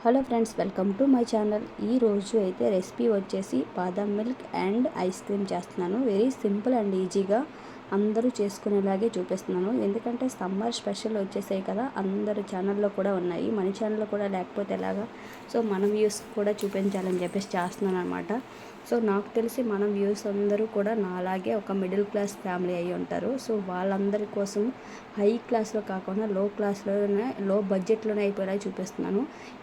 Hello friends, welcome to my channel. ఈ రోజు అయితే రెసిపీ వచ్చేసి బాదం మిల్క్ అండ్ ఐస్ క్రీమ్ చేస్తున్నాను. వెరీ సింపుల్ అండ్ ఈజీగా అందరూ చేసుకునేలాగే చూపిస్తున్నాను. ఎందుకంటే సమ్మర్ స్పెషల్ వచ్చేసాయి కదా, అందరు ఛానల్లో కూడా ఉన్నాయి, మన ఛానల్లో కూడా లేకపోతే ఎలాగా. సో మన వ్యూస్ కూడా చూపించాలని చెప్పేసి చేస్తున్నాను అనమాట. సో నాకు తెలిసి మన వ్యూస్ అందరూ కూడా నాలాగే ఒక మిడిల్ క్లాస్ ఫ్యామిలీ అయి ఉంటారు. సో వాళ్ళందరి కోసం హై క్లాస్లో కాకుండా లో క్లాస్లోనే, లో బడ్జెట్లోనే అయిపోయేలా చూపిస్తున్నాను.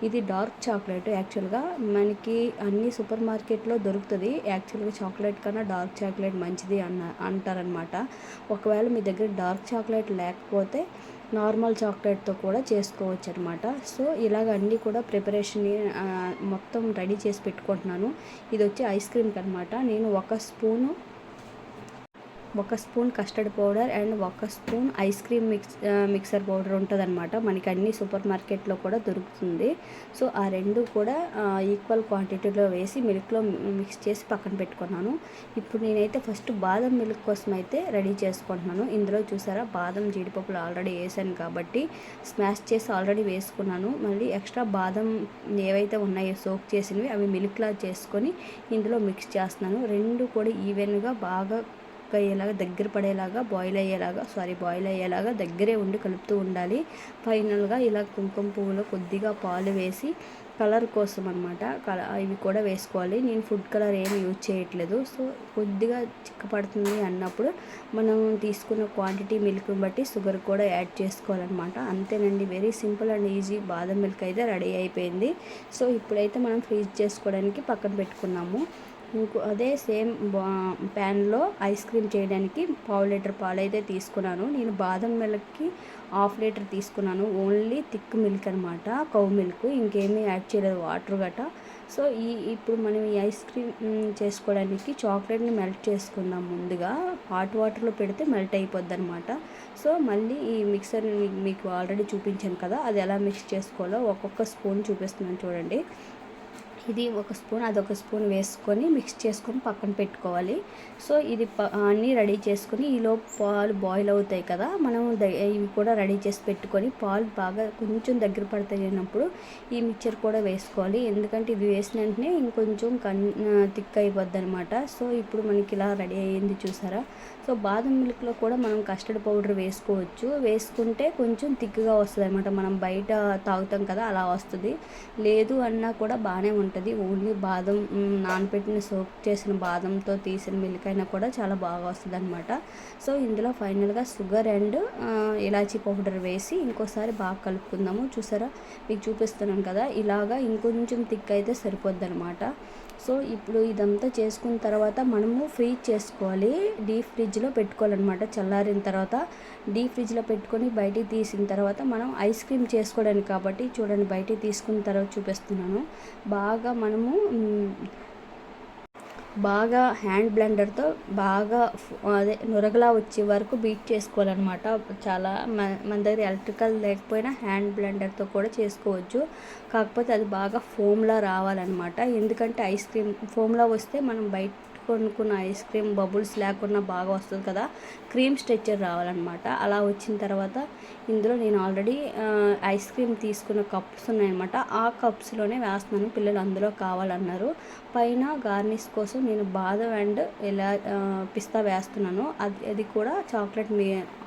ఇది డార్క్ చాక్లెట్. యాక్చువల్గా మనకి అన్ని సూపర్ మార్కెట్లో దొరుకుతుంది. యాక్చువల్గా చాక్లెట్ కన్నా డార్క్ చాక్లెట్ మంచిది అంటారనమాట. ఒకవేళ మీ దగ్గర డార్క్ చాక్లెట్ లేకపోతే నార్మల్ చాక్లెట్తో కూడా చేసుకోవచ్చు అనమాట. సో ఇలాగ అన్నీ కూడా ప్రిపరేషన్ మొత్తం రెడీ చేసి పెట్టుకుంటున్నాను. ఇది వచ్చి ఐస్ క్రీమ్కి అనమాట. నేను ఒక స్పూన్ కస్టర్డ్ పౌడర్ అండ్ ఒక spoon ice cream mixer powder ఉంటుందన్నమాట. మనకి అన్ని సూపర్ మార్కెట్లో కూడా దొరుకుతుంది. సో ఆ రెండు కూడా ఈక్వల్ క్వాంటిటీలో వేసి మిల్క్లో మిక్స్ చేసి పక్కన పెట్టుకున్నాను. ఇప్పుడు నేనైతే ఫస్ట్ బాదం మిల్క్ కోసం అయితే రెడీ చేసుకుంటున్నాను. ఇందులో చూసారా, బాదం జీడిపప్పులు ఆల్రెడీ వేసాను కాబట్టి స్మాష్ చేసి ఆల్రెడీ వేసుకున్నాను. మళ్ళీ ఎక్స్ట్రా బాదం ఏవైతే ఉన్నాయో సోక్ చేసినవి అవి మిల్క్లా చేసుకొని ఇందులో మిక్స్ చేస్తున్నాను. రెండు కూడా ఈవెన్గా బాగా అయ్యేలాగా, దగ్గర పడేలాగా, బాయిల్ అయ్యేలాగా దగ్గరే ఉండి కలుపుతూ ఉండాలి. ఫైనల్గా ఇలా కుంకుమ పువ్వులో కొద్దిగా పాలు వేసి కలర్ కోసం అనమాట, ఇవి కూడా వేసుకోవాలి. నేను ఫుడ్ కలర్ ఏమి యూజ్ చేయట్లేదు. సో కొద్దిగా చిక్కపడుతుంది అన్నప్పుడు మనం తీసుకున్న క్వాంటిటీ మిల్క్ని బట్టి షుగర్ కూడా యాడ్ చేసుకోవాలన్నమాట. అంతేనండి, వెరీ సింపుల్ అండ్ ఈజీ. బాదం మిల్క్ అయితే రెడీ అయిపోయింది. సో ఇప్పుడైతే మనం ఫ్రీజ్ చేసుకోవడానికి పక్కన పెట్టుకున్నాము. అదే సేమ్ ప్యాన్లో ఐస్ క్రీమ్ చేయడానికి 1/2 లీటర్ పాలు అయితే తీసుకున్నాను. నేను బాదం మిల్క్కి 1/2 లీటర్ తీసుకున్నాను. ఓన్లీ థిక్ మిల్క్ అనమాట, కౌ మిల్క్, ఇంకేమీ యాడ్ చేయలేదు, వాటర్ గట్ట. సో ఇప్పుడు మనం ఈ ఐస్ క్రీమ్ చేసుకోవడానికి చాక్లెట్ని మెల్ట్ చేసుకుందాం. ముందుగా హాట్ వాటర్లో పెడితే మెల్ట్ అయిపోద్ది అనమాట. సో మళ్ళీ ఈ మిక్సర్ మీకు ఆల్రెడీ చూపించాను కదా, అది ఎలా మిక్స్ చేసుకోవాలో ఒక్కొక్క స్పూన్ చూపిస్తున్నాను చూడండి. ఇది ఒక స్పూన్, అదొక స్పూన్ వేసుకొని మిక్స్ చేసుకొని పక్కన పెట్టుకోవాలి. సో ఇది అన్నీ రెడీ చేసుకొని ఈలో పాలు బాయిల్ అవుతాయి కదా, మనం ఇవి కూడా రెడీ చేసి పెట్టుకొని పాలు బాగా కొంచెం దగ్గర పడతాయినప్పుడు ఈ మిక్చర్ కూడా వేసుకోవాలి. ఎందుకంటే ఇది వేసిన వెంటనే ఇంకొంచెం థిక్ అయిపోద్ది అనమాట. సో ఇప్పుడు మనకి ఇలా రెడీ అయ్యింది చూసారా. సో బాదం మిల్క్లో కూడా మనం కస్టర్డ్ పౌడర్ వేసుకోవచ్చు. వేసుకుంటే కొంచెం థిక్గా వస్తుంది అనమాట. మనం బయట తాగుతాం కదా, అలా వస్తుంది. లేదు అన్నా కూడా బాగానే ఉంటుంది. ఓన్లీ బాదం నానబెట్టిన సోక్ చేసిన బాదంతో తీసిన మిల్క్ అయినా కూడా చాలా బాగా వస్తుంది అనమాట. సో ఇందులో ఫైనల్గా షుగర్ అండ్ ఇలాచీ పౌడర్ వేసి ఇంకోసారి బాగా కలుపుకుందాము. చూసారా, మీకు చూపిస్తున్నాను కదా, ఇలాగా ఇంకొంచెం థిక్ అయితే సరిపోద్ది అనమాట. సో ఇప్పుడు ఇదంతా చేసుకున్న తర్వాత మనము ఫ్రీజ్ చేసుకోవాలి, డీప్ ఫ్రిడ్జ్లో పెట్టుకోవాలన్నమాట. చల్లారిన తర్వాత డీప్ ఫ్రిడ్జ్లో పెట్టుకొని బయటికి తీసిన తర్వాత మనం ఐస్ క్రీమ్ చేసుకోవడానికి కాబట్టి చూడండి, బయటికి తీసుకున్న తర్వాత చూపిస్తున్నాను. బాగా హ్యాండ్ బ్లెండర్తో బాగా అదే నురగలా వచ్చే వరకు బీట్ చేసుకోవాలన్నమాట. చాలా మన దగ్గర ఎలక్ట్రికల్ లేకపోయినా హ్యాండ్ బ్లెండర్తో కూడా చేసుకోవచ్చు. కాకపోతే అది బాగా ఫోమ్లా రావాలన్నమాట. ఎందుకంటే ఐస్ క్రీమ్ ఫోమ్లా వస్తే మనం బయట కొనుక్కున్న ఐస్ క్రీమ్ బబుల్స్ లేకుండా బాగా వస్తుంది కదా, క్రీమ్ స్ట్రక్చర్ రావాలన్నమాట. అలా వచ్చిన తర్వాత ఇందులో నేను ఆల్రెడీ ఐస్ క్రీమ్ తీసుకున్న కప్స్ ఉన్నాయన్నమాట. ఆ కప్స్లోనే వేస్తున్నాను, పిల్లలు అందులో కావాలన్నారు. పైన గార్నిష్ కోసం నేను బాదం అండ్ పిస్తా వేస్తున్నాను. అది కూడా చాక్లెట్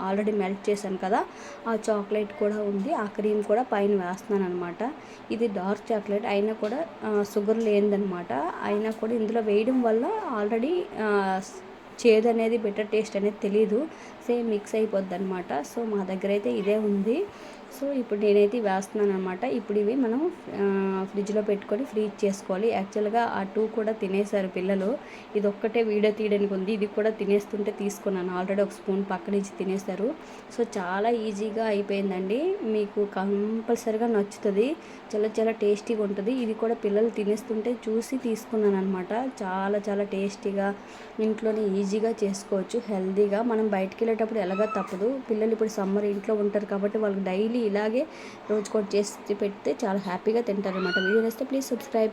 ఆల్రెడీ మెల్ట్ చేశాను కదా, ఆ చాక్లెట్ కూడా ఉంది. ఆ క్రీమ్ కూడా పైన వేస్తున్నాను అనమాట. ఇది డార్క్ చాక్లెట్ అయినా కూడా షుగర్ లేనిదనమాట. అయినా కూడా ఇందులో వేయడం వల్ల ఆల్రెడీ చేదు అనేది, బెటర్ టేస్ట్ అనేది తెలీదు, సేమ్ మిక్స్ అయిపోద్ది అనమాట. సో మా దగ్గర అయితే ఇదే ఉంది. సో ఇప్పుడు నేనైతే వేస్తున్నాను అనమాట. ఇప్పుడు ఇవి మనం ఫ్రిడ్జ్లో పెట్టుకొని ఫ్రీజ్ చేసుకోవాలి. యాక్చువల్గా ఆ 2 కూడా తినేసారు పిల్లలు. ఇది ఒక్కటే వీడియో తీయడానికి ఉంది, ఇది కూడా తినేస్తుంటే తీసుకున్నాను. ఆల్రెడీ ఒక స్పూన్ పక్క నుంచి తినేసారు. సో చాలా ఈజీగా అయిపోయిందండి. మీకు కంపల్సరీగా నచ్చుతుంది, చాలా చాలా టేస్టీగా ఉంటుంది. ఇది కూడా పిల్లలు తినేస్తుంటే చూసి తీసుకున్నాను అనమాట. చాలా చాలా టేస్టీగా ఇంట్లోనే ఈజీగా చేసుకోవచ్చు, హెల్తీగా. మనం బయటికి వెళ్ళేటప్పుడు ఎలాగా తప్పదు, పిల్లలు ఇప్పుడు సమ్మర్ ఇంట్లో ఉంటారు కాబట్టి వాళ్ళకి డైలీ ఇలాగే రోజుకోటి చేసి పెడితే చాలా హ్యాపీగా తింటారనమాట. వీడియో నచ్చితే ప్లీజ్ సబ్స్క్రైబ్.